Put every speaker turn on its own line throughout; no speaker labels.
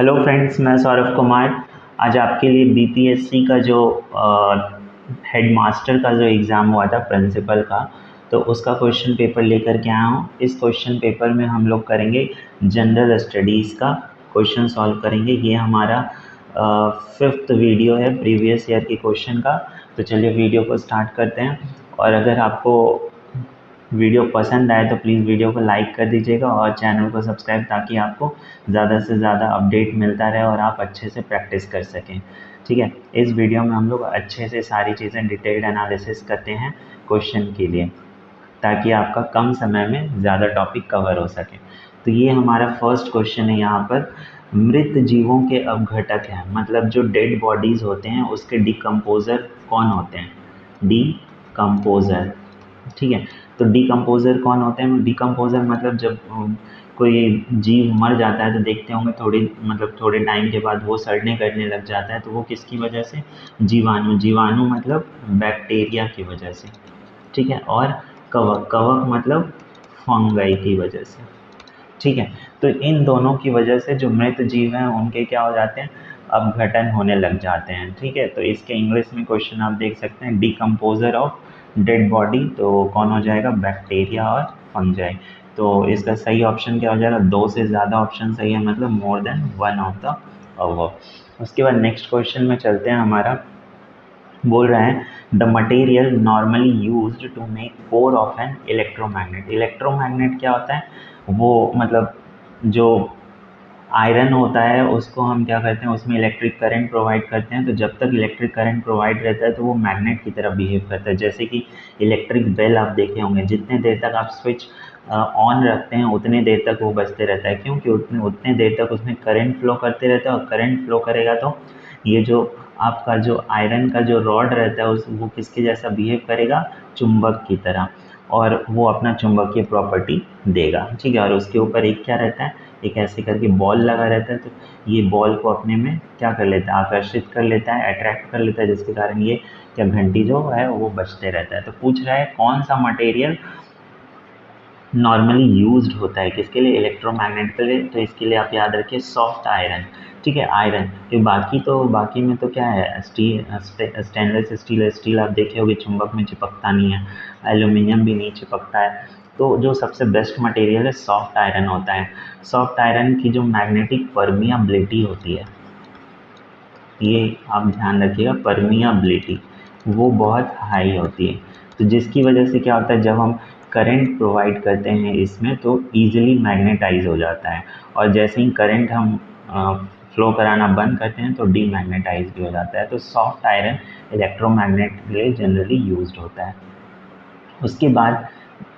Hello friends, मैं सौरभ कुमार। आज आपके लिए बीपीएससी का जो हेड मास्टर का जो एग्ज़ाम हुआ था प्रिंसिपल का, तो उसका क्वेश्चन पेपर लेकर के आया हूँ। इस क्वेश्चन पेपर में हम लोग करेंगे जनरल स्टडीज़ का क्वेश्चन सॉल्व करेंगे। ये हमारा 5th वीडियो है प्रीवियस ईयर के क्वेश्चन का। तो चलिए वीडियो को स्टार्ट करते हैं। और अगर आपको वीडियो पसंद आए तो प्लीज़ वीडियो को लाइक कर दीजिएगा और चैनल को सब्सक्राइब, ताकि आपको ज़्यादा से ज़्यादा अपडेट मिलता रहे और आप अच्छे से प्रैक्टिस कर सकें। ठीक है, इस वीडियो में हम लोग अच्छे से सारी चीज़ें डिटेल्ड एनालिसिस करते हैं क्वेश्चन के लिए, ताकि आपका कम समय में ज़्यादा टॉपिक कवर हो सके। तो ये हमारा फर्स्ट क्वेश्चन है। यहाँ पर मृत जीवों के अपघटक हैं, मतलब जो डेड बॉडीज़ होते हैं उसके डिकम्पोज़र कौन होते हैं? डिकम्पोज़र। ठीक है, तो डिकम्पोज़र कौन होते हैं? डिकम्पोज़र मतलब जब कोई जीव मर जाता है तो देखते होंगे थोड़े टाइम के बाद वो सड़ने करने लग जाता है। तो वो किसकी वजह से? जीवाणु मतलब बैक्टीरिया की वजह से। ठीक है, और कवक मतलब फंगाई की वजह से। ठीक है, तो इन दोनों की वजह से जो मृत जीव हैं उनके क्या हो जाते हैं? अपघटन होने लग जाते हैं। ठीक है, तो इसके इंग्लिश में क्वेश्चन आप देख सकते हैं, डिकम्पोजर ऑफ डेड बॉडी। तो कौन हो जाएगा? बैक्टीरिया और फंजाई। तो इसका सही ऑप्शन क्या हो जाएगा? 2 से ज़्यादा ऑप्शन सही है, मतलब more than one of the above. उसके बाद नेक्स्ट क्वेश्चन में चलते हैं। हमारा बोल रहा है the material normally used to make core of an electromagnet. Electromagnet क्या होता है? वो मतलब जो आयरन होता है उसको हम क्या करते हैं, उसमें इलेक्ट्रिक करंट प्रोवाइड करते हैं। तो जब तक इलेक्ट्रिक करंट प्रोवाइड रहता है तो वो मैग्नेट की तरह बिहेव करता है। जैसे कि इलेक्ट्रिक बेल आप देखे होंगे, जितने देर तक आप स्विच ऑन रखते हैं उतने देर तक वो बजते रहता है। क्योंकि उतने देर तक उसमें करंट फ्लो करते रहता है, और करंट फ्लो करेगा तो ये जो आपका जो आयरन का जो रॉड रहता है वो किसके जैसा बिहेव करेगा? चुंबक की तरह, और वो अपना चुंबकीय प्रॉपर्टी देगा। ठीक है, और उसके ऊपर एक क्या रहता है? एक ऐसे करके बॉल लगा रहता है। तो ये बॉल को अपने में क्या कर लेता है? आकर्षित कर लेता है, अट्रैक्ट कर लेता है, जिसके कारण ये क्या घंटी जो है वो बजते रहता है। तो पूछ रहा है कौन सा मटेरियल नॉर्मली यूज्ड होता है किसके लिए? इलेक्ट्रोमैग्नेट के लिए। तो इसके लिए आप याद रखिए सॉफ्ट आयरन। ठीक है, आयरन कि बाकी में तो क्या है? स्टेनलेस स्टील आप देखे होगे चुंबक में चिपकता नहीं है, एल्यूमिनियम भी नहीं चिपकता है। तो जो सबसे बेस्ट मटेरियल है सॉफ्ट आयरन होता है। सॉफ्ट आयरन की जो मैग्नेटिक परमियाबिलिटी होती है, ये आप ध्यान रखिएगा, परमियाबिलिटी वो बहुत हाई होती है। तो जिसकी वजह से क्या होता है, जब हम करंट प्रोवाइड करते हैं इसमें तो ईजिली मैग्नेटाइज हो जाता है, और जैसे ही करंट हम फ्लो कराना बंद करते हैं तो डीमैग्नेटाइज भी हो जाता है। तो सॉफ्ट आयरन इलेक्ट्रोमैग्नेट के लिए जनरली यूज्ड होता है। उसके बाद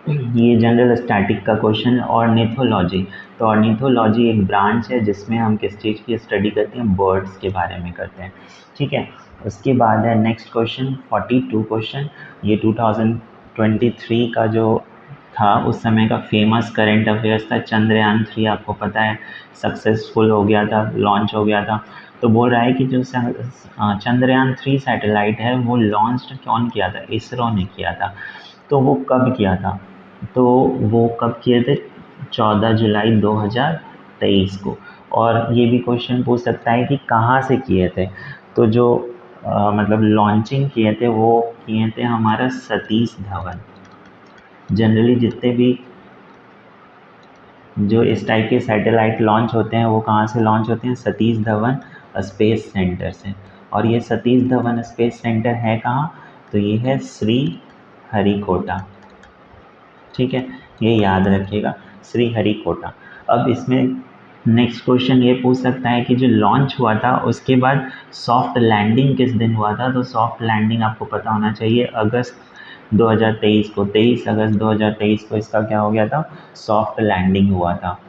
ये जनरल स्टैटिक का क्वेश्चन है, ऑर्निथोलॉजी। तो ऑर्निथोलॉजी एक ब्रांच है जिसमें हम किस चीज़ की स्टडी करते हैं? बर्ड्स के बारे में करते हैं। ठीक है, उसके बाद है नेक्स्ट क्वेश्चन 42 क्वेश्चन। ये 2023 का जो था उस समय का फेमस करंट अफेयर्स था। चंद्रयान 3 आपको पता है सक्सेसफुल हो गया था, लॉन्च हो गया था। तो बोल रहा है कि जो चंद्रयान 3 सैटेलाइट है वो लॉन्च कौन किया था? इसरो ने किया था। तो वो कब किया था? तो वो कब किए थे? 14 जुलाई 2023 को। और ये भी क्वेश्चन पूछ सकता है कि कहाँ से किए थे? तो जो मतलब लॉन्चिंग किए थे वो किए थे हमारा सतीश धवन। जनरली जितने भी जो इस टाइप के सैटेलाइट लॉन्च होते हैं वो कहाँ से लॉन्च होते हैं? सतीश धवन स्पेस सेंटर से। और ये सतीश धवन स्पेस सेंटर है कहाँ? तो ये है श्री हरिकोटा। ठीक है, ये याद रखिएगा, श्री हरिकोटा। अब इसमें नेक्स्ट क्वेश्चन ये पूछ सकता है कि जो लॉन्च हुआ था उसके बाद सॉफ्ट लैंडिंग किस दिन हुआ था? तो सॉफ्ट लैंडिंग आपको पता होना चाहिए अगस्त 2023 को, 23 अगस्त 2023 को इसका क्या हो गया था? सॉफ्ट लैंडिंग हुआ था।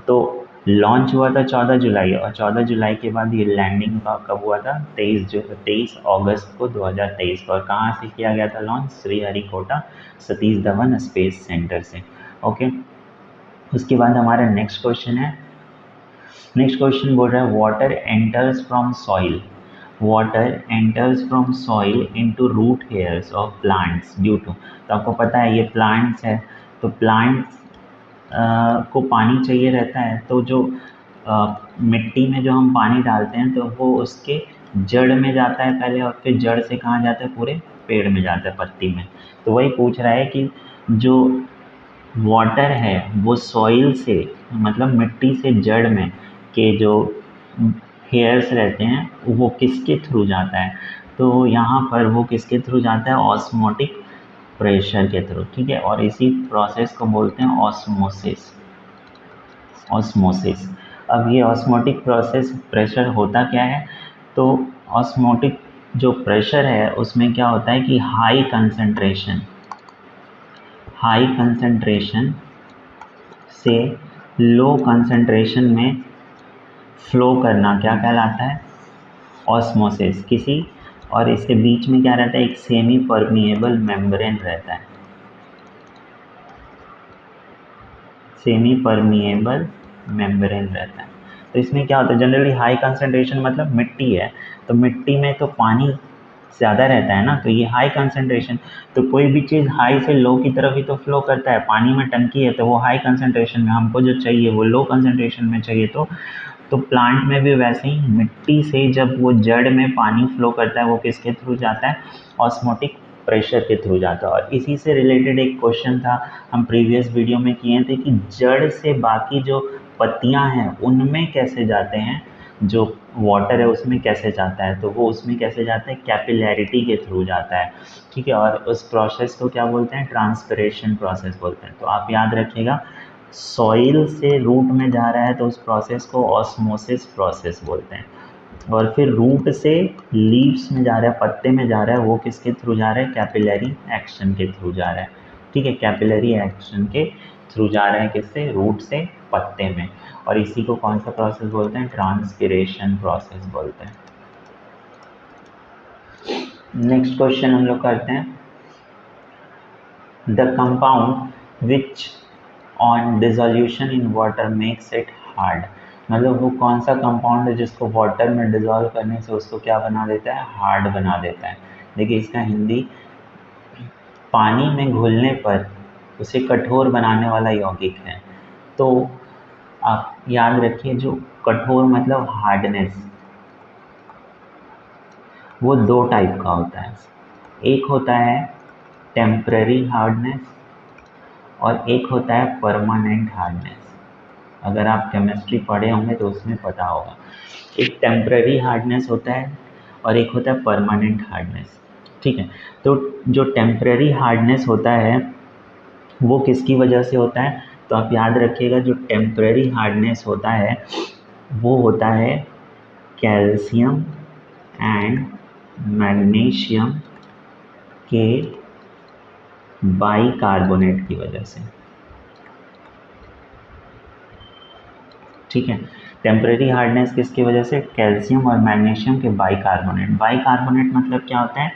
तो लॉन्च हुआ था 14 जुलाई, और 14 जुलाई के बाद ये लैंडिंग कब हुआ था? 23 अगस्त को 2023 को। और कहाँ से किया गया था launch? Sriharikota Satish Dhawan space centre से। ओके, उसके बाद हमारा नेक्स्ट क्वेश्चन है। नेक्स्ट क्वेश्चन बोल रहा है water enters from soil, water enters from soil into root hairs of plants due to. तो आपको पता है ये प्लांट्स है, तो प्लांट्स को पानी चाहिए रहता है। तो जो मिट्टी में जो हम पानी डालते हैं तो वो उसके जड़ में जाता है पहले, और फिर जड़ से कहाँ जाता है, पूरे पेड़ में जाता है, पत्ती में। तो वही पूछ रहा है कि जो वाटर है वो सॉइल से, मतलब मिट्टी से जड़ में के जो हेयर्स रहते हैं वो किसके थ्रू जाता है। तो यहाँ पर वो किसके थ्रू जाता है, ऑस्मोटिक प्रेशर के थ्रू। ठीक है, और इसी प्रोसेस को बोलते हैं ऑस्मोसिस। ऑस्मोसिस। अब ये ऑस्मोटिक प्रोसेस प्रेशर होता क्या है, तो ऑस्मोटिक जो प्रेशर है उसमें क्या होता है कि हाई कंसंट्रेशन से लो कंसंट्रेशन में फ्लो करना क्या कहलाता है, ऑस्मोसिस। किसी और इसके बीच में क्या रहता है, एक सेमी परमिएबल मेम्ब्रेन रहता है, सेमी परमिएबल मेम्ब्रेन रहता है। तो इसमें क्या होता है, जनरली हाई कंसंट्रेशन मतलब मिट्टी है, तो मिट्टी में तो पानी ज़्यादा रहता है ना, तो ये हाई कंसंट्रेशन, तो कोई भी चीज़ हाई से लो की तरफ ही तो फ्लो करता है। पानी में टंकी है तो वो हाई कंसंट्रेशन में, हमको जो चाहिए वो लो कंसंट्रेशन में चाहिए। तो प्लांट में भी वैसे ही मिट्टी से जब वो जड़ में पानी फ्लो करता है वो किसके थ्रू जाता है, ऑस्मोटिक प्रेशर के थ्रू जाता है। और इसी से रिलेटेड एक क्वेश्चन था, हम प्रीवियस वीडियो में किए थे, कि जड़ से बाकी जो पत्तियां हैं उनमें कैसे जाते हैं, जो वाटर है उसमें कैसे जाता है, तो वो उसमें कैसे जाता है, कैपिलैरिटी के थ्रू जाता है। ठीक है, और उस प्रोसेस को क्या बोलते हैं, ट्रांसपिरेशन प्रोसेस बोलते हैं। तो आप याद रखिएगा, सॉइल से रूट में जा रहा है तो उस प्रोसेस को ऑस्मोसिस प्रोसेस बोलते हैं। और फिर रूट से लीव्स में जा रहा है, पत्ते में जा रहा है, वो किसके थ्रू जा रहा है, कैपिलरी एक्शन के थ्रू जा रहा है। ठीक है, कैपिलरी एक्शन के थ्रू जा रहा है, किससे, रूट से पत्ते में। और इसी को कौन सा प्रोसेस बोलते हैं, ट्रांसपिरेशन प्रोसेस बोलते हैं। नेक्स्ट क्वेश्चन हम लोग करते हैं, the compound which on dissolution in water makes it hard. मतलब वो कौन सा कंपाउंड है जिसको वाटर में डिसॉल्व करने से उसको क्या बना देता है, हार्ड बना देता है। देखिए इसका हिंदी, पानी में घुलने पर उसे कठोर बनाने वाला यौगिक है। तो आप याद रखिए, जो कठोर मतलब हार्डनेस, वो दो टाइप का होता है। एक होता है टेम्पररी हार्डनेस और एक होता है परमानेंट हार्डनेस। अगर आप केमिस्ट्री पढ़े होंगे तो उसमें पता होगा। एक टेम्पररी हार्डनेस होता है और एक होता है परमानेंट हार्डनेस। ठीक है, तो जो टेम्पररी हार्डनेस होता है वो किसकी वजह से होता है, तो आप याद रखिएगा, जो टेम्पररी हार्डनेस होता है वो होता है कैल्शियम एंड मैग्नीशियम के बाइकार्बोनेट की वजह से। ठीक है, टेम्परेरी हार्डनेस किसकी वजह से, कैल्शियम और मैग्नीशियम के बाइकार्बोनेट। बाइकार्बोनेट मतलब क्या होता है,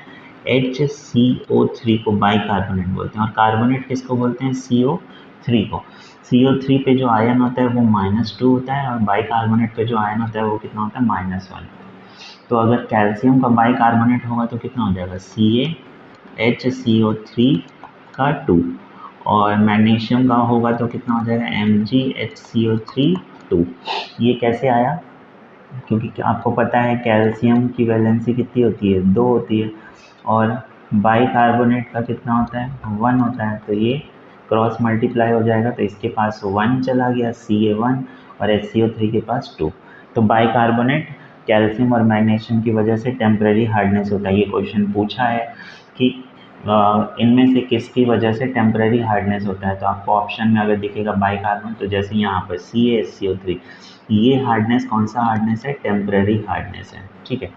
HCO3 को बाइकार्बोनेट बोलते हैं। और कार्बोनेट किसको बोलते हैं, CO3 को। CO3 पे जो आयन होता है वो -2 होता है, और बाइकार्बोनेट पे जो आयन होता है वो कितना होता है, -1। तो अगर कैल्शियम का बाइकार्बोनेट होगा तो कितना हो जाएगा, CaHCO3 का 2, और मैग्नीशियम का होगा तो कितना हो जाएगा, MgHCO3 2। ये कैसे आया, क्योंकि आपको पता है कैल्शियम की वैलेंसी कितनी होती है, 2 होती है, और बाइकार्बोनेट का कितना होता है, 1 होता है। तो ये क्रॉस मल्टीप्लाई हो जाएगा, तो इसके पास 1 चला गया, Ca1, और HCO3 के पास 2। तो बाइकार्बोनेट कैल्शियम और मैग्नीशियम की वजह से टेम्परेरी हार्डनेस होता है। ये क्वेश्चन पूछा है कि इनमें से किसकी वजह से टेम्परेरी हार्डनेस होता है। तो आपको ऑप्शन में अगर दिखेगा बाइकार्बोनेट, तो जैसे यहाँ पर CaHCO3, ये हार्डनेस कौन सा हार्डनेस है, टेम्परेरी हार्डनेस है। ठीक है,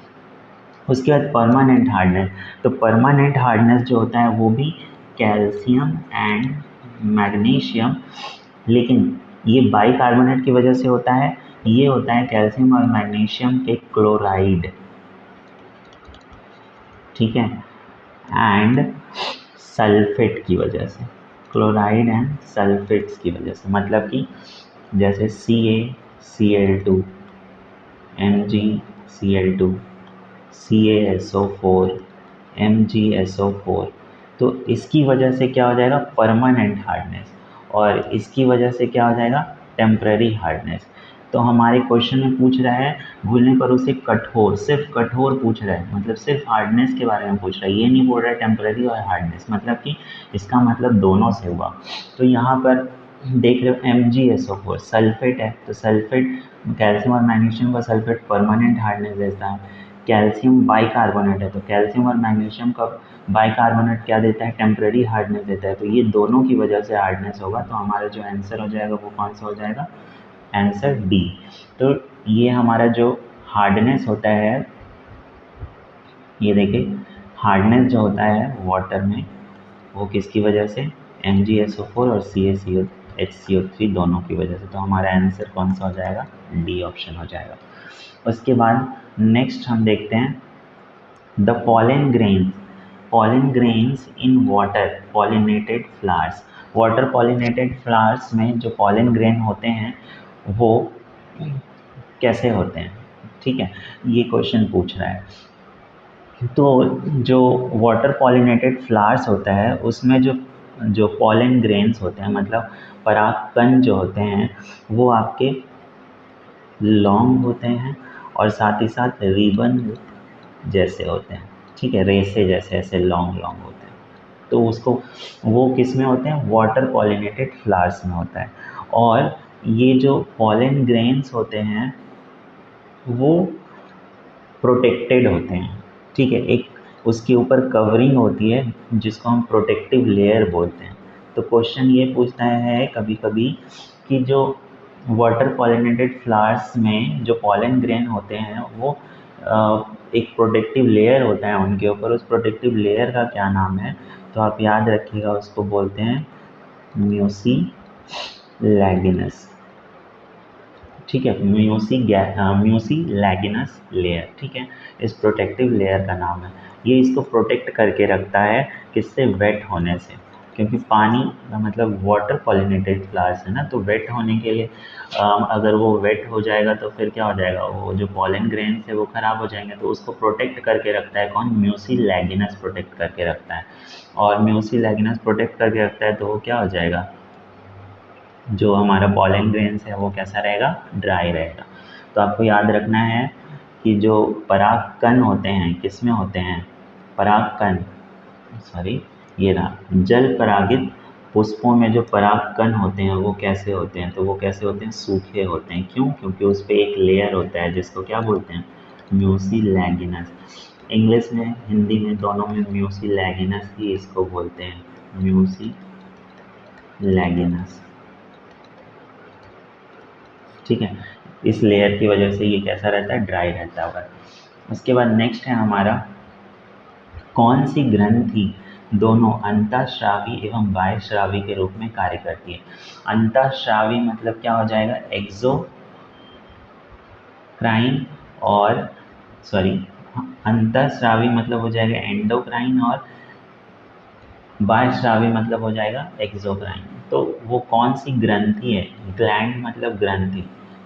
उसके बाद परमानेंट हार्डनेस। तो परमानेंट हार्डनेस जो होता है वो भी कैल्शियम एंड मैग्नीशियम, लेकिन ये बाइकार्बोनेट की वजह से होता है। ये होता है कैल्शियम और मैग्नीशियम के क्लोराइड, ठीक है, एंड सल्फेट की वजह से, क्लोराइड एंड सल्फेट्स की वजह से। मतलब कि जैसे CaCl2, MgCl2, CaSO4, MgSO4, तो इसकी वजह से क्या हो जाएगा, परमानेंट हार्डनेस, और इसकी वजह से क्या हो जाएगा, टेम्पररी हार्डनेस। तो हमारे क्वेश्चन में पूछ रहा है घुलने पर उसे कठोर, सिर्फ कठोर पूछ रहा है, मतलब सिर्फ हार्डनेस के बारे में पूछ रहा है, ये नहीं बोल रहा है टेम्पररी और हार्डनेस, मतलब कि इसका मतलब दोनों से हुआ। तो यहाँ पर देख रहे हो MgSO4 सल्फेट है, तो सल्फेट कैल्शियम और मैग्नीशियम का सल्फेट परमानेंट हार्डनेस देता है। कैल्शियम बाइकार्बोनेट है, तो कैल्शियम और मैग्नीशियम का बाइकार्बोनेट क्या देता है, टेम्पररी हार्डनेस देता है। तो ये दोनों की वजह से हार्डनेस होगा, तो हमारा जो आंसर हो जाएगा वो कौन सा हो जाएगा, आंसर डी। तो ये हमारा जो हार्डनेस होता है, ये देखिए हार्डनेस जो होता है वाटर में वो किसकी वजह से, MgSO4 और HCO3 दोनों की वजह से। तो हमारा आंसर कौन सा हो जाएगा, डी ऑप्शन हो जाएगा। उसके बाद नेक्स्ट हम देखते हैं the pollen grains in water pollinated flowers। Water pollinated flowers में जो पॉलन ग्रेन होते हैं वो कैसे होते हैं, ठीक है, ये क्वेश्चन पूछ रहा है। तो जो वाटर पॉलिनेटेड फ्लावर्स होता है उसमें जो जो पॉलन ग्रेन्स होते हैं, मतलब परागकण जो होते हैं, वो आपके लॉन्ग होते हैं और साथ ही साथ रिबन जैसे होते हैं, ठीक है, रेसे जैसे ऐसे लॉन्ग लॉन्ग होते हैं। तो उसको वो किस में होते हैं, वाटर पॉलिनेटेड फ्लावर्स में होता है। और ये जो पॉलन ग्रेन्स होते हैं वो प्रोटेक्टेड होते हैं, ठीक है, एक उसके ऊपर कवरिंग होती है जिसको हम प्रोटेक्टिव लेयर बोलते हैं। तो क्वेश्चन ये पूछता है कभी कभी कि जो वाटर पॉलिनेटेड फ्लावर्स में जो पॉलन ग्रेन होते हैं वो एक प्रोटेक्टिव लेयर होता है उनके ऊपर, उस प्रोटेक्टिव लेयर का क्या नाम है, तो आप याद रखिएगा उसको बोलते हैं म्यूसिलैगिनस, ठीक है, म्यूसिलैगिनस लेयर, ठीक है, इस प्रोटेक्टिव लेयर का नाम है। ये इसको प्रोटेक्ट करके रखता है किससे, वेट होने से, क्योंकि पानी मतलब वाटर पॉलिनेटेड फ्लावर्स है ना, तो वेट होने के लिए अगर वो वेट हो जाएगा तो फिर क्या हो जाएगा, वो जो पॉलन ग्रेन्स है वो ख़राब हो जाएंगे। तो उसको प्रोटेक्ट करके रखता है कौन, म्यूसिलैगिनस प्रोटेक्ट करके रखता है। और म्यूसिलैगिनस प्रोटेक्ट करके रखता है तो वो क्या हो जाएगा, जो हमारा पॉलन ग्रेन्स है वो कैसा रहेगा, ड्राई रहेगा। तो आपको याद रखना है कि जो परागकण होते हैं किस में होते हैं, परागकण सॉरी ये रहा जल परागित पुष्पों में जो परागकण होते हैं वो कैसे होते हैं, तो वो कैसे होते हैं, सूखे होते हैं। क्यों, क्योंकि उस पर एक लेयर होता है जिसको क्या बोलते हैं, म्यूसिलैगिनस। इंग्लिश में हिंदी में दोनों में म्यूसिलैगिनस ही इसको बोलते हैं, म्यूसिलैगिनस, ठीक है। इस लेयर की वजह से ये कैसा रहता है, ड्राई रहता होगा। उसके बाद नेक्स्ट है हमारा कौन सी ग्रंथि दोनों अंतःस्रावी एवं बाह्यस्रावी के रूप में कार्य करती है। अंतःस्रावी मतलब क्या हो जाएगा, एक्सोक्राइन और अंतःस्रावी मतलब हो जाएगा एंडोक्राइन और बाह्यस्रावी मतलब हो जाएगा एक्सोक्राइन। तो वो कौन सी ग्रंथि है, ग्लैंड मतलब ग्रंथि,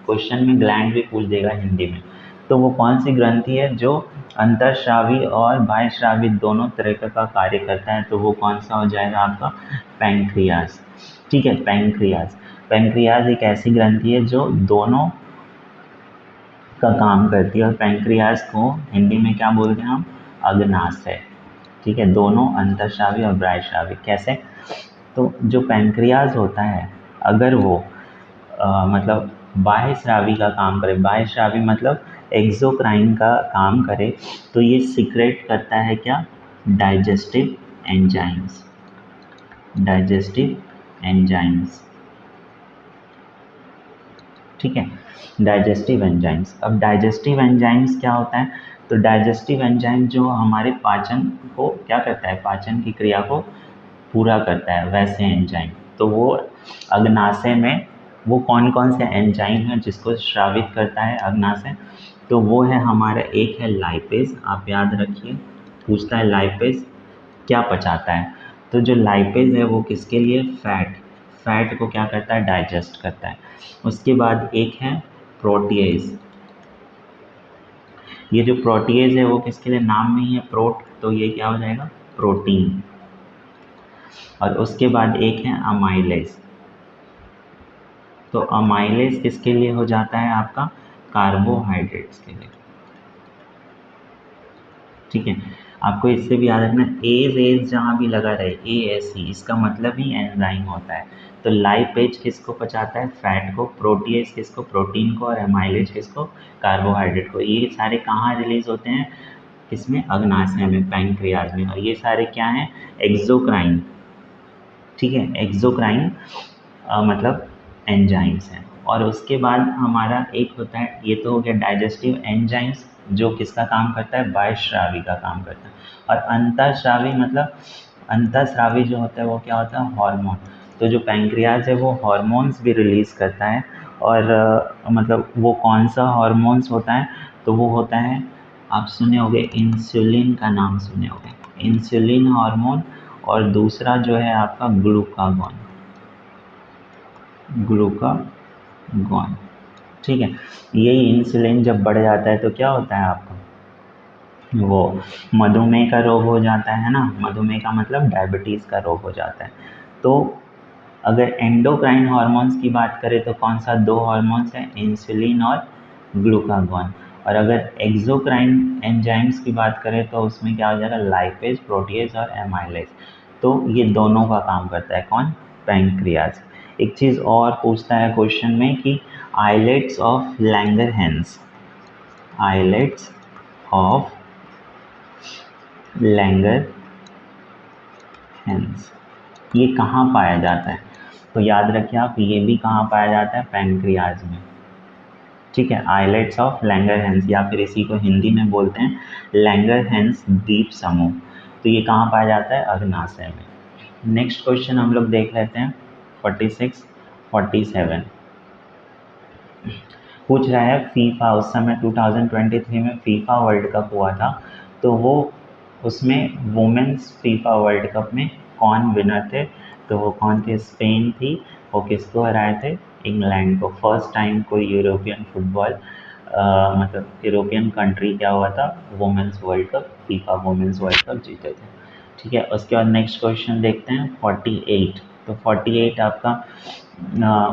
क्वेश्चन में ग्लैंड भी पूछ देगा हिंदी में। तो वो कौन सी ग्रंथि है जो अंतःस्रावी और बाह्यस्रावी दोनों तरह का कार्य करता है, तो वो कौन सा हो जाएगा आपका, पैंक्रियाज, ठीक है, पैंक्रियाज। पैंक्रियाज एक ऐसी ग्रंथि है जो दोनों का काम करती है, और पैंक्रियाज को हिंदी में क्या बोलते हैं हम, अग्नाशय, ठीक है, दोनों अंतःस्रावी और बाह्यस्रावी। कैसे, तो जो पैंक्रियाज होता है अगर वो मतलब बाह्यस्रावी का काम करे, बाह्यस्रावी मतलब एक्सोक्राइन का काम करे, तो ये सीक्रेट करता है क्या, डाइजेस्टिव एंजाइम्स, डाइजेस्टिव एंजाइम्स, ठीक है, डाइजेस्टिव एंजाइम्स। अब डाइजेस्टिव एंजाइम्स क्या होता है, तो डाइजेस्टिव एंजाइम जो हमारे पाचन को क्या करता है, पाचन की क्रिया को पूरा करता है, वैसे एंजाइम। तो वो अग्नाशय में वो कौन कौन से एंजाइम है जिसको स्रावित करता है अग्नाशय, तो वो है हमारा, एक है लाइपेज, आप याद रखिए, पूछता है लाइपेज क्या पचाता है, तो जो लाइपेज है वो किसके लिए, फैट को क्या करता है, डाइजेस्ट करता है। उसके बाद एक है प्रोटीएज, ये जो प्रोटीएज है वो किसके लिए, नाम में ही है प्रोट, तो ये क्या हो जाएगा, प्रोटीन। और उसके बाद एक है अमाइलेज, तो अमाइलेज किसके लिए हो जाता है आपका? कार्बोहाइड्रेट्स के लिए। ठीक है, आपको इससे भी याद रखना, एज जहाँ भी लगा रहे, ASE, इसका मतलब ही एंजाइम होता है। तो लाइपेज किसको पचाता है? फैट को। प्रोटीएज किसको? प्रोटीन को। और एमाइलेज किसको? कार्बोहाइड्रेट को। ये सारे कहाँ रिलीज होते हैं? किसमें? अग्नाशय में, पैंक्रियाज में। और ये सारे क्या हैं? एक्सोक्राइन। ठीक है, एक्सोक्राइन मतलब एंजाइम्स हैं। और उसके बाद हमारा एक होता है, ये तो हो गया डाइजेस्टिव एंजाइम्स, जो किसका काम करता है? बाह्यस्रावी का काम करता है। और अंतःस्रावी मतलब, अंतःस्रावी जो होता है वो क्या होता है? हार्मोन। तो जो पैंक्रियाज है वो हार्मोन्स भी रिलीज करता है। और मतलब वो कौन सा हार्मोन्स होता है? तो वो होता है, आप सुने होंगे इंसुलिन का नाम सुने होंगे, इंसुलिन हार्मोन। और दूसरा जो है आपका ग्लूकागॉन, ग्लूकागॉन। ठीक है, ये इंसुलिन जब बढ़ जाता है तो क्या होता है आपका? वो मधुमेह का रोग हो जाता है ना। मधुमेह का मतलब डायबिटीज़ का रोग हो जाता है। तो अगर एंडोक्राइन हार्मोन्स की बात करें तो कौन सा? दो हार्मोन्स हैं, इंसुलिन और ग्लूकागॉन। और अगर एक्सोक्राइन एंजाइम्स की बात करें तो उसमें क्या हो जाएगा? लाइपेज, प्रोटीएज और एमाइलेज। तो ये दोनों का काम करता है कौन? पैंक्रियाज। एक चीज़ और पूछता है क्वेश्चन में कि islets of Langerhans, islets of Langerhans, ये कहाँ पाया जाता है? तो याद रखिए आप, ये भी कहाँ पाया जाता है? पैंक्रियाज में। ठीक है, आइलेट्स ऑफ लैंगरहैंस, या फिर इसी को हिंदी में बोलते हैं लैंगरहैंस द्वीप समूह। तो ये कहाँ पाया जाता है? अग्नाशय में। नेक्स्ट क्वेश्चन हम लोग देख लेते हैं, 46, 47 पूछ रहा है फीफा, उस समय 2023 में फीफा वर्ल्ड कप हुआ था, तो वो उसमें वुमेन्स फीफा वर्ल्ड कप में कौन विनर थे? तो वो कौन थे? स्पेन थी। वो किसको हराए थे? इंग्लैंड को। फर्स्ट टाइम कोई यूरोपियन फुटबॉल मतलब यूरोपियन कंट्री क्या हुआ था? Women's world cup, FIFA women's world cup जीते थे। ठीक है, उसके बाद नेक्स्ट क्वेश्चन देखते हैं 48। तो 48 आपका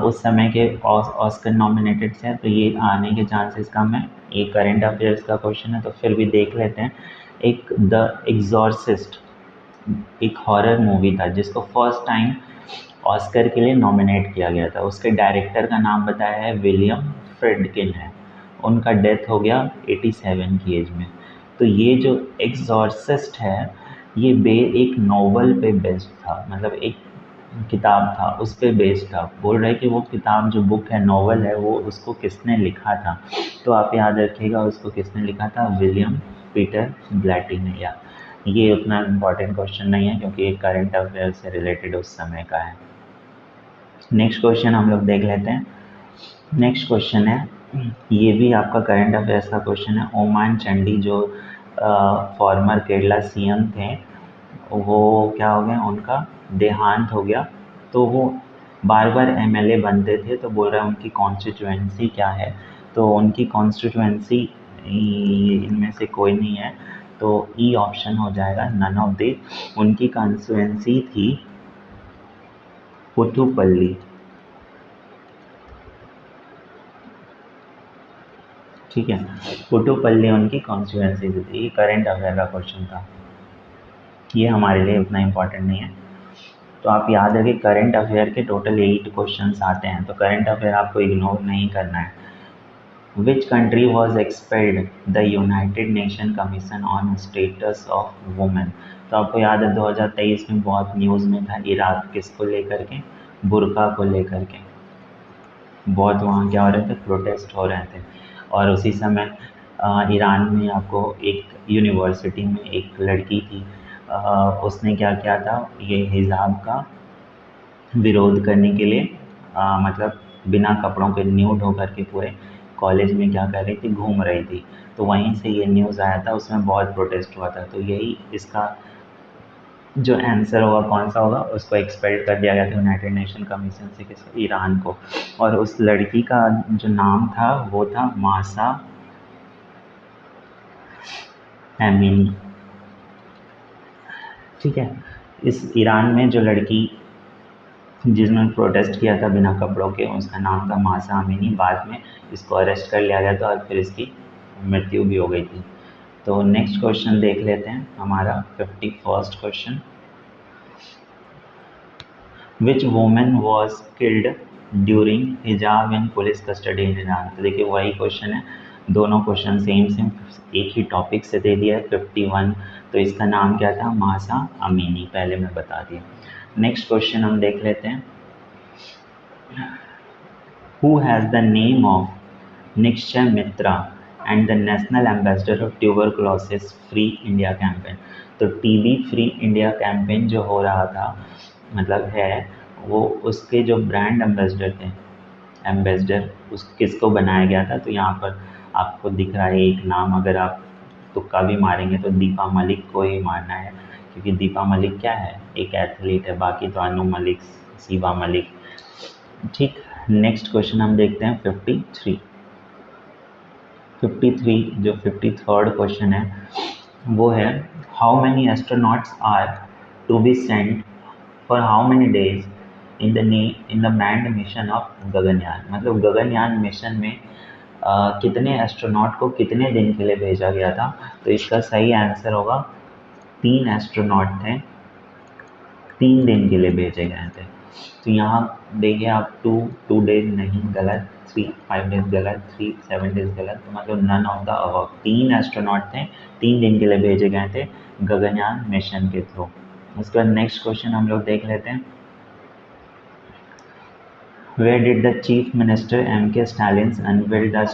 उस समय के ऑस्कर नॉमिनेटेड हैं, तो ये आने के चांसेस कम है। ये करंट अफेयर्स का क्वेश्चन है तो फिर भी देख लेते हैं। एक द एग्जॉर्सिस्ट, एक हॉरर मूवी था जिसको फर्स्ट टाइम ऑस्कर के लिए नॉमिनेट किया गया था। उसके डायरेक्टर का नाम बताया है विलियम फ्रेडकिन है। उनका डेथ हो गया 87 की एज में। तो ये जो एग्जॉर्सिस्ट है, ये एक नोवेल पे बेस्ड था, मतलब एक किताब था उस पे बेस्ड था। बोल रहे कि वो किताब जो बुक है, नोवेल है, वो उसको किसने लिखा था? तो आप याद रखिएगा उसको किसने लिखा था? विलियम पीटर ब्लैटी ने। या ये उतना इम्पोर्टेंट क्वेश्चन नहीं है क्योंकि ये करंट अफेयर से रिलेटेड उस समय का है। नेक्स्ट क्वेश्चन हम लोग देख लेते हैं। नेक्स्ट क्वेश्चन है, ये भी आपका करंट अफेयर्स का क्वेश्चन है। ओमान चंडी जो फॉर्मर केरला CM थे, वो क्या हो गया? उनका देहांत हो गया। तो वो बार बार MLA बनते थे, तो बोल रहा है उनकी कॉन्स्टिट्यूएंसी क्या है? तो उनकी कॉन्स्टिट्यूएंसी इनमें से कोई नहीं है, तो ई ऑप्शन हो जाएगा, नन ऑफ द। उनकी कॉन्स्टिट्यूएंसी थी पुथुपल्ली। ठीक है, पुटुपल्ली उनकी कॉन्स्टिट्यूएंसी थी। ये करंट अफेयर का क्वेश्चन था, ये हमारे लिए उतना इम्पोर्टेंट नहीं है। तो आप याद रखिए, करंट अफेयर के टोटल 8 क्वेश्चंस आते हैं, तो करंट अफेयर आपको इग्नोर नहीं करना है। Which country was expelled the United nation commission on status of women? तो आपको याद है 2023 में बहुत न्यूज़ में था इराक, किसको लेकर के? बुर्का को लेकर के। बहुत वहाँ क्या हो रहे थे? प्रोटेस्ट हो रहे थे। और उसी समय ईरान में आपको एक यूनिवर्सिटी में एक लड़की थी, उसने क्या किया था? ये हिजाब का विरोध करने के लिए मतलब बिना कपड़ों के न्यूड होकर के पूरे कॉलेज में क्या कर रही थी? घूम रही थी। तो वहीं से ये न्यूज़ आया था, उसमें बहुत प्रोटेस्ट हुआ था। तो यही इसका जो आंसर होगा कौन सा होगा? उसको एक्सपेल्ड कर दिया गया था यूनाइटेड नेशन कमीशन से, किस? ईरान को। और उस लड़की का जो नाम था वो था मासा एमिनी। ठीक है, इस ईरान में जो लड़की जिसने प्रोटेस्ट किया था बिना कपड़ों के, उसका नाम था मासा अमीनी। बाद में इसको अरेस्ट कर लिया गया था और फिर इसकी मृत्यु भी हो गई थी। तो नेक्स्ट क्वेश्चन देख लेते हैं हमारा 51st question. Which women was killed during हिजाब इन पुलिस कस्टडी इन ईरान। तो देखिए वही क्वेश्चन है, दोनों क्वेश्चन सेम एक ही टॉपिक से दे दिया है। 51, तो इसका नाम क्या था, मासा अमीनी, पहले मैं बता दिया। नेक्स्ट क्वेश्चन हम देख लेते हैं। Who has the name of Nikshay Mitra and the National Ambassador of Tuberculosis Free India Campaign। तो टीबी फ्री इंडिया कैंपेन जो हो रहा था, मतलब है, वो उसके जो ब्रांड एम्बेसडर थे, एम्बेसडर उस किसको बनाया गया था। तो यहाँ पर आपको दिख रहा है एक नाम, अगर आप तुक्का भी मारेंगे तो दीपा मलिक को ही मारना है, क्योंकि दीपा मलिक क्या है, एक एथलीट है। बाकी तो अनु मलिक, शिवा मलिक, ठीक। नेक्स्ट क्वेश्चन हम देखते हैं 53 जो 53rd क्वेश्चन है वो है, how many astronauts are to be sent for how many days in the manned mission of Gaganyaan. मतलब गगनयान मिशन में कितने एस्ट्रोनॉट को कितने दिन के लिए भेजा गया था। तो इसका सही आंसर होगा 3 एस्ट्रोनॉट थे, 3 दिन के लिए भेजे गए थे। तो यहाँ देखिए आप 2 डेज नहीं, गलत, 5 डेज गलत, 7 डेज गलत, तो मतलब none of the above. 3 astronaut थे, 3 दिन के लिए भेजे गए थे गगनयान मिशन के थ्रू। उसके बाद नेक्स्ट क्वेश्चन हम लोग देख लेते हैं। Where did the Chief Minister M.K. Stalin unveil the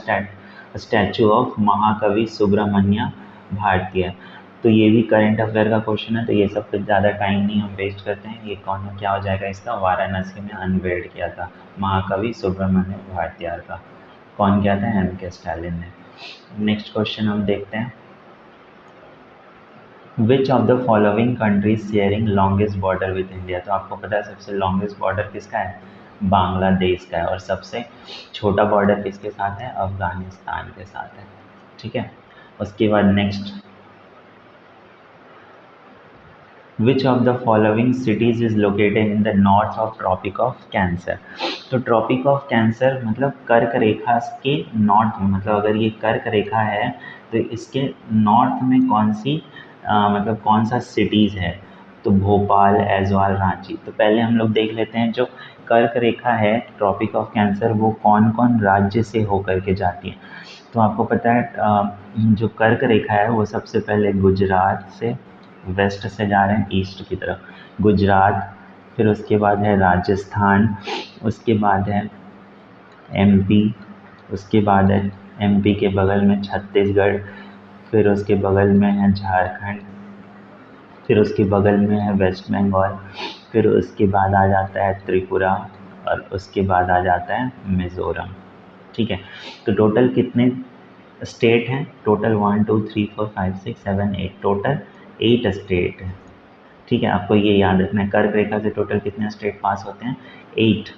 statue of महाकवि सुब्रमण्य भारतीय। तो ये भी करंट अफेयर का क्वेश्चन है, तो ये सब कुछ ज़्यादा टाइम नहीं हम वेस्ट करते हैं। ये कौन क्या हो जाएगा इसका, वाराणसी में अनवेल्ड किया था महाकवि सुब्रमण्य भारतीय का। कौन किया था, M.K. स्टालिन ने। नेक्स्ट क्वेश्चन हम देखते हैं। विच of the following countries sharing longest border with India. तो आपको पता है सबसे लॉन्गेस्ट बॉर्डर किसका है, बांग्लादेश का है, और सबसे छोटा बॉर्डर किसके साथ है, अफगानिस्तान के साथ है, ठीक है। उसके बाद next, which of the following cities is located in the north of tropic of cancer. तो ट्रॉपिक ऑफ कैंसर मतलब कर्क रेखा के नॉर्थ में, मतलब अगर ये कर्क रेखा है तो इसके नॉर्थ में कौन सी मतलब कौन सा सिटीज़ है। तो भोपाल, ऐज़वाल, रांची। तो पहले हम लोग देख लेते हैं जो कर्क रेखा है ट्रॉपिक ऑफ कैंसर, वो कौन कौन राज्य से होकर के जाती है। तो आपको पता है जो कर्क रेखा है वो सबसे पहले गुजरात से वेस्ट से जा रहे हैं ईस्ट की तरफ, गुजरात, फिर उसके बाद है राजस्थान, उसके बाद है MP, उसके बाद है MP के बगल में छत्तीसगढ़, फिर उसके बगल में है झारखंड, फिर उसके बगल में है वेस्ट बंगाल, फिर उसके बाद आ जाता है त्रिपुरा, और उसके बाद आ जाता है मिज़ोरम, ठीक है। तो टोटल कितने स्टेट हैं, टोटल 1 2 3 4 5 6 7 8, टोटल 8 स्टेट है, ठीक है। आपको ये याद रखना है, कर्क रेखा से टोटल कितने स्टेट पास होते हैं, 8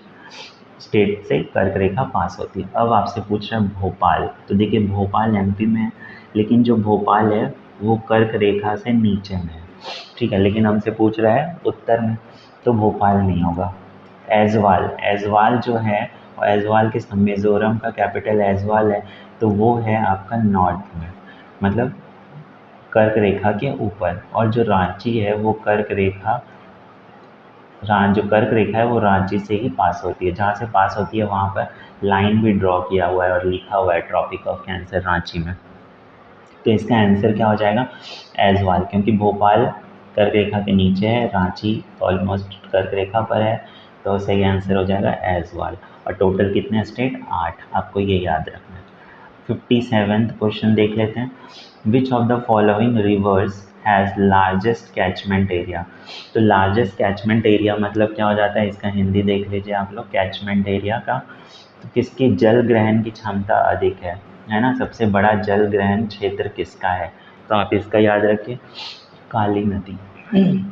स्टेट से कर्क रेखा पास होती है। अब आपसे पूछ रहा है भोपाल। तो देखिए भोपाल MP में है, लेकिन जो भोपाल है वो कर्क रेखा से नीचे में है, ठीक है। लेकिन हमसे पूछ रहा है उत्तर में, तो भोपाल नहीं होगा। ऐज़वाल जो है, ऐज़वाल के मिज़ोरम का कैपिटल ऐज़वाल है, तो वो है आपका नॉर्थ में, मतलब कर्क रेखा के ऊपर। और जो रांची है वो जो कर्क रेखा है वो रांची से ही पास होती है। जहाँ से पास होती है वहाँ पर लाइन भी ड्रॉ किया हुआ है और लिखा हुआ है ट्रॉपिक ऑफ कैंसर रांची में। तो इसका आंसर क्या हो जाएगा, ऐज़वाल, क्योंकि भोपाल कर्क रेखा के नीचे है, रांची ऑलमोस्ट कर्क रेखा पर है, तो सही आंसर हो जाएगा ऐज़वाल। और टोटल कितने स्टेट, 8, आपको ये याद रखना है। 57th क्वेश्चन देख लेते हैं। विच of the following rivers has largest catchment area. तो लार्जेस्ट कैचमेंट एरिया मतलब क्या हो जाता है, इसका हिंदी देख लीजिए आप लोग, कैचमेंट एरिया का। तो किसकी जल ग्रहण की क्षमता अधिक है ना, सबसे बड़ा जल ग्रहण क्षेत्र किसका है। तो आप इसका याद रखिए, काली नदी।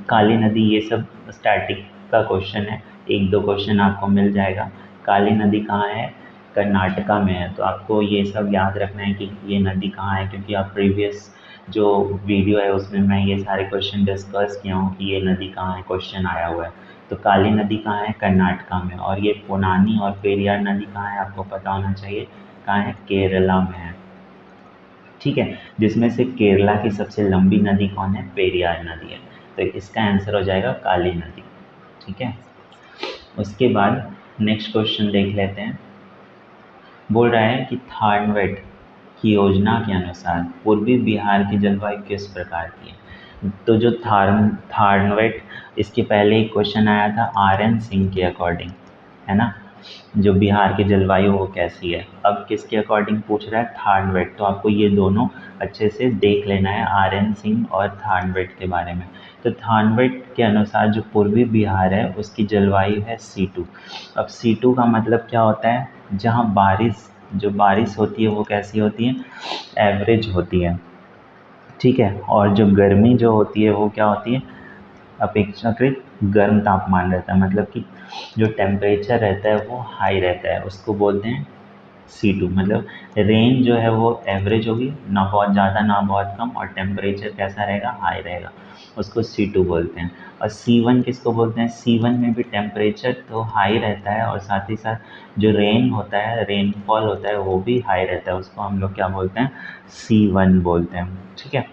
काली नदी, ये सब स्टैटिक का क्वेश्चन है, 1-2 क्वेश्चन आपको मिल जाएगा। काली नदी कहाँ है, कर्नाटका में है। तो आपको ये सब याद रखना है कि ये नदी कहाँ है, क्योंकि आप प्रीवियस जो वीडियो है उसमें मैं ये सारे क्वेश्चन डिस्कस किया हूँ कि ये नदी कहाँ है, क्वेश्चन आया हुआ है। तो काली नदी कहाँ है? कर्नाटका में। और ये पोनानी और पेरियार नदी कहाँ है? आपको पता होना चाहिए कहाँ है? केरला में है। ठीक है, जिसमें से केरला की सबसे लंबी नदी कौन है? पेरियार नदी है। तो इसका आंसर हो जाएगा काली नदी। ठीक है, उसके बाद नेक्स्ट क्वेश्चन देख लेते हैं। बोल रहा है कि थार्नवेट की योजना के अनुसार पूर्वी बिहार की जलवायु किस प्रकार की है? तो जो थार्नवेट, इसके पहले एक क्वेश्चन आया था RN सिंह के अकॉर्डिंग, है ना, जो बिहार की जलवायु वो कैसी है। अब किसके अकॉर्डिंग पूछ रहा है? थार्नवेट। तो आपको ये दोनों अच्छे से देख लेना है, RN सिंह और थार्नवेट के बारे में। तो थार्नवेट के अनुसार जो पूर्वी बिहार है उसकी जलवायु है C2। अब C2 का मतलब क्या होता है? जहाँ जो बारिश होती है वो कैसी होती है? एवरेज होती है। ठीक है, और जो गर्मी जो होती है वो क्या होती है? अपेक्षाकृत गर्म तापमान रहता है, मतलब कि जो टेम्परेचर रहता है वो हाई रहता है, उसको बोलते हैं C2। मतलब रेंज जो है वो एवरेज होगी, ना बहुत ज़्यादा ना बहुत कम, और टेम्परेचर कैसा रहेगा? हाई रहेगा, उसको C2 बोलते हैं। और C1 किसको बोलते हैं? C1 में भी टेम्परेचर तो हाई रहता है और साथ ही साथ जो रेन होता है, रेनफॉल होता है वो भी हाई रहता है, उसको हम लोग क्या बोलते हैं? C1 बोलते हैं। ठीक है,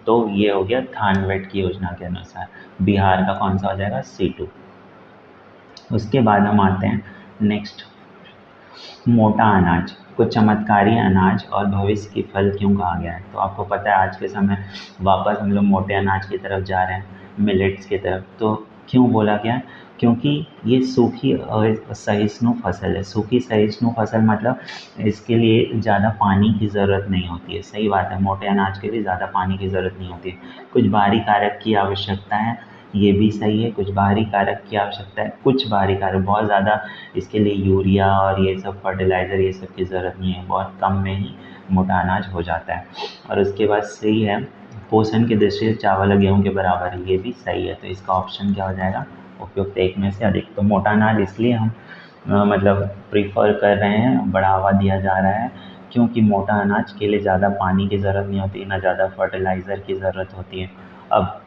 तो ये हो गया थानवेट की योजना के अनुसार बिहार का कौन सा हो जाएगा? C2। उसके बाद हम आते हैं नेक्स्ट, मोटा अनाज को चमत्कारी अनाज और भविष्य की फल क्यों कहा गया है? तो आपको पता है आज के समय वापस हम लोग मोटे अनाज की तरफ जा रहे हैं, मिलेट्स की तरफ। तो क्यों बोला गया? क्योंकि ये सूखी सहिष्णु फसल है। सूखी सहिष्णु फसल मतलब इसके लिए ज़्यादा पानी की ज़रूरत नहीं होती है। सही बात है, मोटे अनाज के लिए ज़्यादा पानी की ज़रूरत नहीं होती है। कुछ बाहरी कारक की आवश्यकता है, ये भी सही है, कुछ बाहरी कारक की आवश्यकता है, कुछ बाहरी कारक, बहुत ज़्यादा इसके लिए यूरिया और ये सब फर्टिलाइज़र ये सब की ज़रूरत नहीं है, बहुत कम में ही मोटा अनाज हो जाता है। और उसके बाद सही है, पोषण की दृष्टि से चावल और गेहूँ के बराबर है, ये भी सही है। तो इसका ऑप्शन क्या हो जाएगा? उपयुक्त एक में से अधिक। तो मोटा अनाज इसलिए हम मतलब प्रीफर कर रहे हैं, बढ़ावा दिया जा रहा है, क्योंकि मोटा अनाज के लिए ज़्यादा पानी की ज़रूरत नहीं होती, ना ज़्यादा फर्टिलाइज़र की ज़रूरत होती है। अब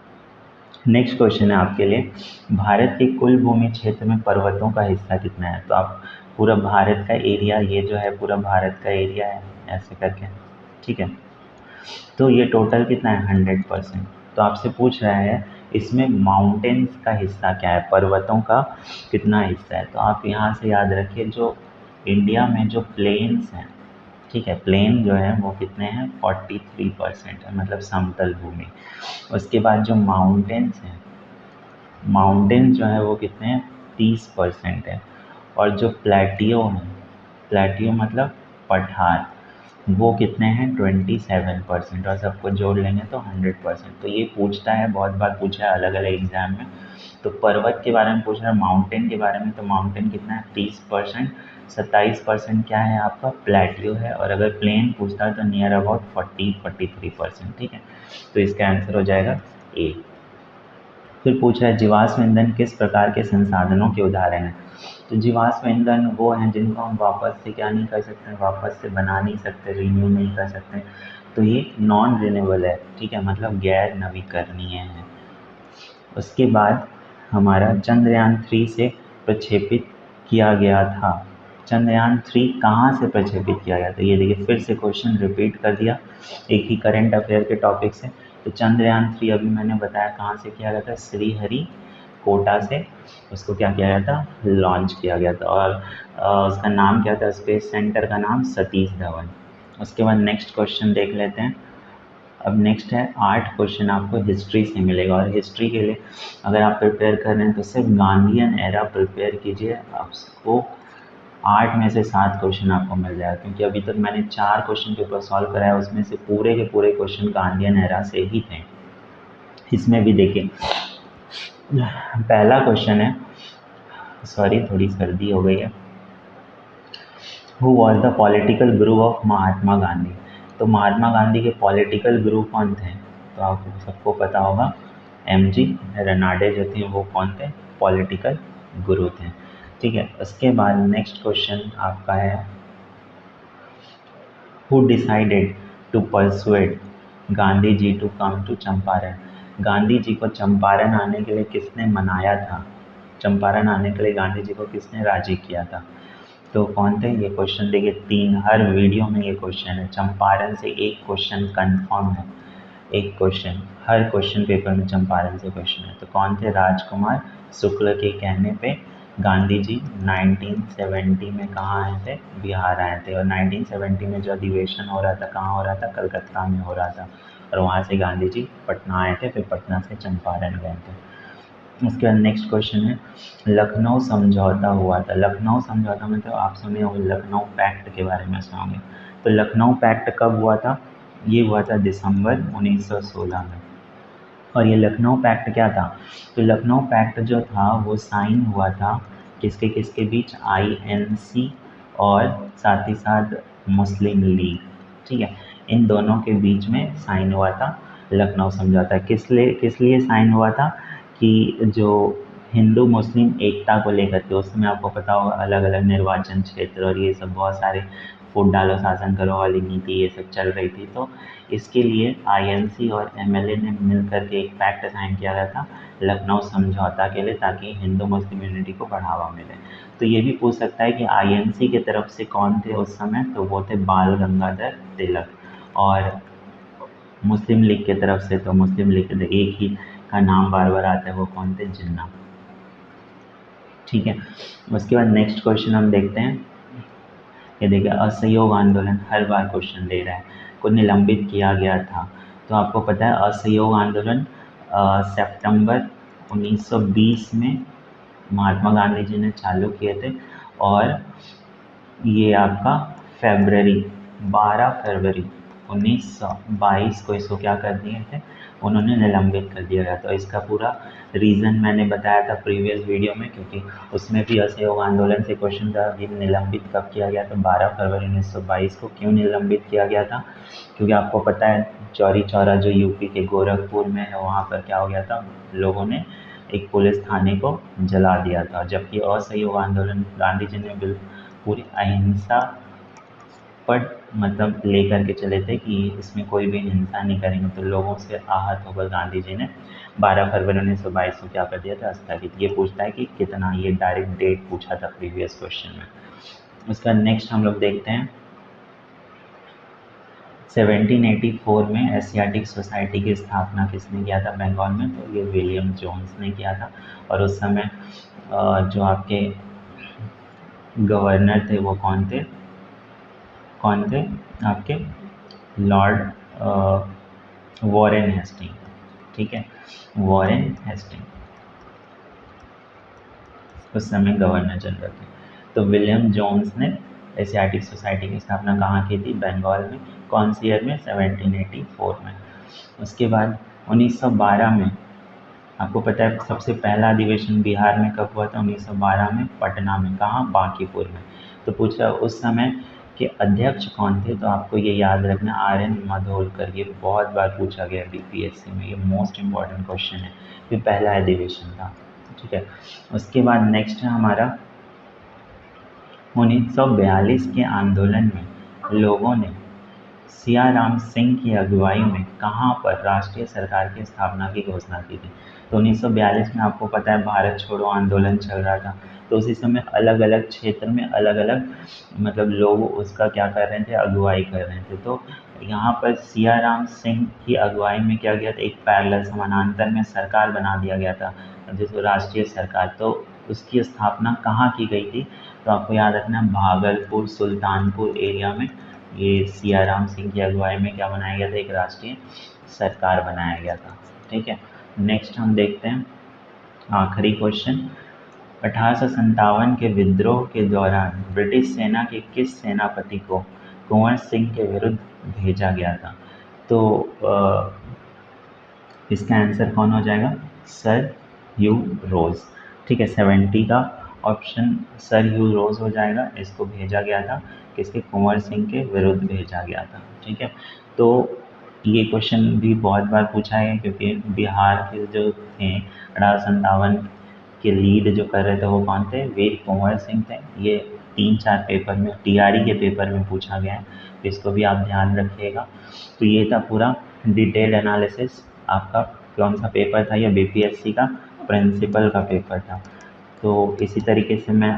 नेक्स्ट क्वेश्चन है आपके लिए, भारत के कुल भूमि क्षेत्र में पर्वतों का हिस्सा कितना है? तो आप पूरा भारत का एरिया, ये जो है पूरा भारत का एरिया है ऐसे करके। ठीक है, तो ये टोटल कितना है? 100%। तो आपसे पूछ रहा है इसमें माउंटेन्स का हिस्सा क्या है, पर्वतों का कितना हिस्सा है? तो आप यहाँ से याद रखिए, जो इंडिया में जो प्लेन्स हैं, ठीक है, प्लेन जो है वो कितने हैं? 43% है, मतलब समतल भूमि। उसके बाद जो माउंटेन्स हैं, माउंटेन जो है वो कितने हैं? 30% है। और जो प्लेटियो हैं, प्लेटियो मतलब पठार, वो कितने हैं? 27%। और सबको जोड़ लेंगे तो 100%। तो ये पूछता है, बहुत बार पूछा है अलग अलग एग्जाम में। तो पर्वत के बारे में पूछ रहा है, माउंटेन के बारे में। तो माउंटेन कितना है? 30%। 27% क्या है आपका? प्लेटियो है। और अगर प्लेन पूछता है तो नियर अबाउट 43%। ठीक है, तो इसका आंसर हो जाएगा ए। फिर पूछ रहा है जीवाश्म ईंधन किस प्रकार के संसाधनों के उदाहरण हैं? तो जीवाश्म ईंधन वो हैं जिनको हम वापस से क्या नहीं कर सकते, वापस से बना नहीं सकते, रिन्यू नहीं कर सकते। तो ये नॉन रिन्यूएबल है, ठीक है, मतलब गैर नवीकरणीय है। उसके बाद हमारा चंद्रयान-3 से प्रक्षेपित किया गया था। चंद्रयान-3 कहाँ से प्रक्षेपित किया गया था? ये देखिए, फिर से क्वेश्चन रिपीट कर दिया एक ही करंट अफेयर के टॉपिक से। तो चंद्रयान-3 अभी मैंने बताया कहाँ से किया गया था? श्रीहरिकोटा से उसको क्या किया गया था? लॉन्च किया गया था। और उसका नाम क्या था? स्पेस सेंटर का नाम सतीश धवन। उसके बाद नेक्स्ट क्वेश्चन देख लेते हैं। अब नेक्स्ट है 8 क्वेश्चन आपको हिस्ट्री से मिलेगा। और हिस्ट्री के लिए अगर आप प्रिपेयर कर रहे हैं तो सिर्फ गांधीयन एरा प्रिपेयर कीजिए, आपको 8 में से 7 क्वेश्चन आपको मिल जाएगा। क्योंकि अभी तक मैंने 4 क्वेश्चन पेपर सॉल्व कराया, उसमें से पूरे के पूरे क्वेश्चन गांधीयन एरा से ही थे। इसमें भी देखिए, पहला क्वेश्चन है, सॉरी थोड़ी सर्दी हो गई है, who was the political Guru of Mahatma Gandhi? तो महात्मा गांधी के पॉलिटिकल गुरु कौन थे? तो आपको सबको पता होगा, MG रनाडे जो थे वो कौन थे? पॉलिटिकल गुरु थे। ठीक है, उसके बाद नेक्स्ट क्वेश्चन आपका है, who decided to persuade Gandhi ji to come to Champaran? Gandhi ji को चंपारण आने के लिए किसने मनाया था? चंपारण आने के लिए गांधी जी को किसने राजी किया था? तो कौन थे? ये क्वेश्चन देखिए 3 हर वीडियो में ये क्वेश्चन है। चंपारण से एक क्वेश्चन कंफर्म है, एक क्वेश्चन हर क्वेश्चन पेपर में चंपारण से क्वेश्चन है। तो कौन थे? राजकुमार शुक्ल के कहने पे गांधी जी 1970 में कहाँ आए थे? बिहार आए थे। और 1970 में जो अधिवेशन हो रहा था कहाँ हो रहा था? कलकत्ता में हो रहा था। और वहाँ से गांधी जी पटना आए थे, फिर पटना से चंपारण गए थे। उसके बाद नेक्स्ट क्वेश्चन है, लखनऊ समझौता हुआ था। लखनऊ समझौता मतलब आप सुने हो लखनऊ पैक्ट के बारे में सुनोगे। तो लखनऊ पैक्ट कब हुआ था? ये हुआ था दिसंबर 1916 में। और ये लखनऊ पैक्ट क्या था? तो लखनऊ पैक्ट जो था वो साइन हुआ था किसके किसके बीच? INC और साथ ही साथ मुस्लिम लीग, ठीक है, इन दोनों के बीच में साइन हुआ था लखनऊ समझौता। किस लिए साइन हुआ था? कि जो हिंदू मुस्लिम एकता को लेकर के उस समय आपको पता होगा अलग अलग निर्वाचन क्षेत्र और ये सब बहुत सारे फूट डालो शासन करो वाली नीति ये सब चल रही थी। तो इसके लिए INC और MLA ने मिलकर के एक पैक्ट साइन किया गया था लखनऊ समझौता के लिए, ताकि हिंदू मुस्लिम यूनिटी को बढ़ावा मिले। तो ये भी पूछ सकता है कि INC की तरफ से कौन थे उस समय? तो वो थे बाल गंगाधर तिलक। और मुस्लिम लीग की तरफ से तो मुस्लिम लीग के एक ही का नाम बार बार आता है, वो कौन थे? जिन्ना, ठीक है। उसके बाद नेक्स्ट क्वेश्चन हम देखते हैं। ये देखिए असहयोग आंदोलन हर बार क्वेश्चन दे रहा है, को निलंबित किया गया था। तो आपको पता है असहयोग आंदोलन सितंबर 1920 में महात्मा गांधी जी ने चालू किए थे और ये आपका 12 फरवरी 1922 को इसको क्या कर दिए थे? उन्होंने निलंबित कर दिया गया। तो इसका पूरा रीज़न मैंने बताया था प्रीवियस वीडियो में, क्योंकि उसमें भी असहयोग आंदोलन से क्वेश्चन था कि निलंबित कब किया गया। तो 12 फरवरी 1922 को क्यों निलंबित किया गया था? क्योंकि आपको पता है चौरी चौरा जो यूपी के गोरखपुर में है वहाँ पर क्या हो गया था? लोगों ने एक पुलिस थाने को जला दिया था। जबकि असहयोग आंदोलन गांधी जी ने पूरी अहिंसा पर मतलब लेकर के चले थे कि इसमें कोई भी हिंसा नहीं करेंगे। तो लोगों से आहत होकर गांधी जी ने 12 फरवरी 1922 को क्या कर दिया था? स्थगित। ये पूछता है कि कितना, ये डायरेक्ट डेट पूछा था प्रीवियस क्वेश्चन में। उसका नेक्स्ट हम लोग देखते हैं 1784 में एशियाटिक सोसाइटी की स्थापना किसने किया था बंगाल में? तो ये विलियम जोन्स ने किया था। और उस समय जो आपके गवर्नर थे वो कौन थे? आपके लॉर्ड वॉरेन हेस्टिंग, ठीक है, वॉरेन हेस्टिंग उस समय गवर्नर जनरल थे। तो विलियम जोन्स ने एशियाटिक सोसाइटी की स्थापना कहाँ की थी? बंगाल में। कौन सी ईयर में? 1784 में। उसके बाद 1912 में आपको पता है सबसे पहला अधिवेशन बिहार में कब हुआ था? 1912 में पटना में। कहाँ? बांकीपुर में। तो पूछा उस समय के अध्यक्ष कौन थे? तो आपको ये याद रखना RN माधोलकर। ये बहुत बार पूछा गया BPSC में, ये मोस्ट इम्पॉर्टेंट क्वेश्चन है, ये पहला अधिवेशन था, ठीक है। उसके बाद नेक्स्ट है हमारा 1942 के आंदोलन में लोगों ने सियाराम सिंह की अगुवाई में कहाँ पर राष्ट्रीय सरकार की स्थापना की घोषणा की थी? तो 1942 में आपको पता है भारत छोड़ो आंदोलन चल रहा था। तो उसी समय अलग अलग क्षेत्र में अलग अलग मतलब लोग उसका क्या कर रहे थे? अगुवाई कर रहे थे। तो यहाँ पर सियाराम सिंह की अगुवाई में क्या किया था? एक पैरेलल समानांतर में सरकार बना दिया गया था जिसको राष्ट्रीय सरकार। तो उसकी स्थापना कहाँ की गई थी? तो आपको याद रखना भागलपुर सुल्तानपुर एरिया में ये सियाराम सिंह की अगुवाई में क्या बनाया गया था? एक राष्ट्रीय सरकार बनाया गया था, ठीक है। नेक्स्ट हम देखते हैं आखिरी क्वेश्चन 1857 के विद्रोह के दौरान ब्रिटिश सेना के किस सेनापति को कुंवर सिंह के विरुद्ध भेजा गया था? तो इसका आंसर कौन हो जाएगा? सर ह्यू रोज, ठीक है। 70 का ऑप्शन सर ह्यू रोज हो जाएगा। इसको भेजा गया था किसके? कुंवर सिंह के विरुद्ध भेजा गया था, ठीक है। तो ये क्वेश्चन भी बहुत बार पूछा है क्योंकि बिहार के जो थे 1857 के लीड जो कर रहे थे वो कौन थे? वीर कुंवर सिंह थे। ये 3-4 पेपर में TRE के पेपर में पूछा गया है, तो इसको भी आप ध्यान रखिएगा। तो ये था पूरा डिटेल्ड एनालिसिस। आपका कौन सा पेपर था? या BPSC का प्रिंसिपल का पेपर था। तो इसी तरीके से मैं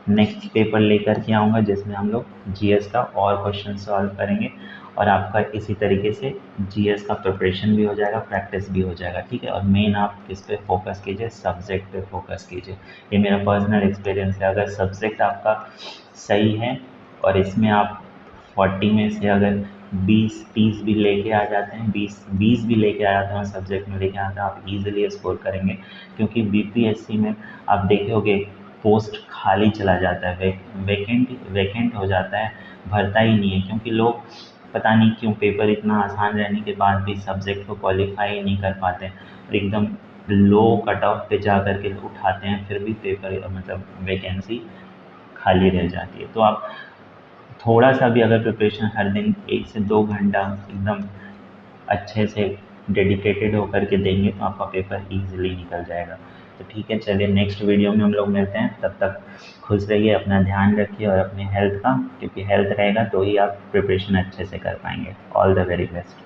नेक्स्ट पेपर लेकर के आऊँगा जिसमें हम लोग जीएस का और क्वेश्चन सॉल्व करेंगे और आपका इसी तरीके से जीएस का प्रिपरेशन भी हो जाएगा, प्रैक्टिस भी हो जाएगा, ठीक है। और मेन आप किस पे फोकस कीजिए, सब्जेक्ट पे फोकस कीजिए। ये मेरा पर्सनल एक्सपीरियंस है। अगर सब्जेक्ट आपका सही है और इसमें आप 40 में से अगर 20-30 भी लेके आ जाते हैं, 20 भी लेके आ जाते हैं सब्जेक्ट में लेके आते हैं, आप इजीली स्कोर करेंगे। क्योंकि बीपीएससी में आप देखोगे पोस्ट खाली चला जाता है, वैकेंट हो जाता है, भरता ही नहीं है। क्योंकि लोग पता नहीं क्यों पेपर इतना आसान रहने के बाद भी सब्जेक्ट को क्वालिफाई नहीं कर पाते और एकदम लो कट ऑफ पे जा कर के उठाते हैं, फिर भी पेपर मतलब वैकेंसी खाली रह जाती है। तो आप थोड़ा सा भी अगर प्रिपरेशन हर दिन 1 से 2 घंटा एकदम अच्छे से डेडिकेटेड होकर के देंगे तो आपका पेपर ईजिली निकल जाएगा। तो ठीक है, चलिए नेक्स्ट वीडियो में हम लोग मिलते हैं। तब तक खुश रहिए, अपना ध्यान रखिए और अपने हेल्थ का, क्योंकि हेल्थ रहेगा तो ही आप प्रिपरेशन अच्छे से कर पाएंगे। All the very best.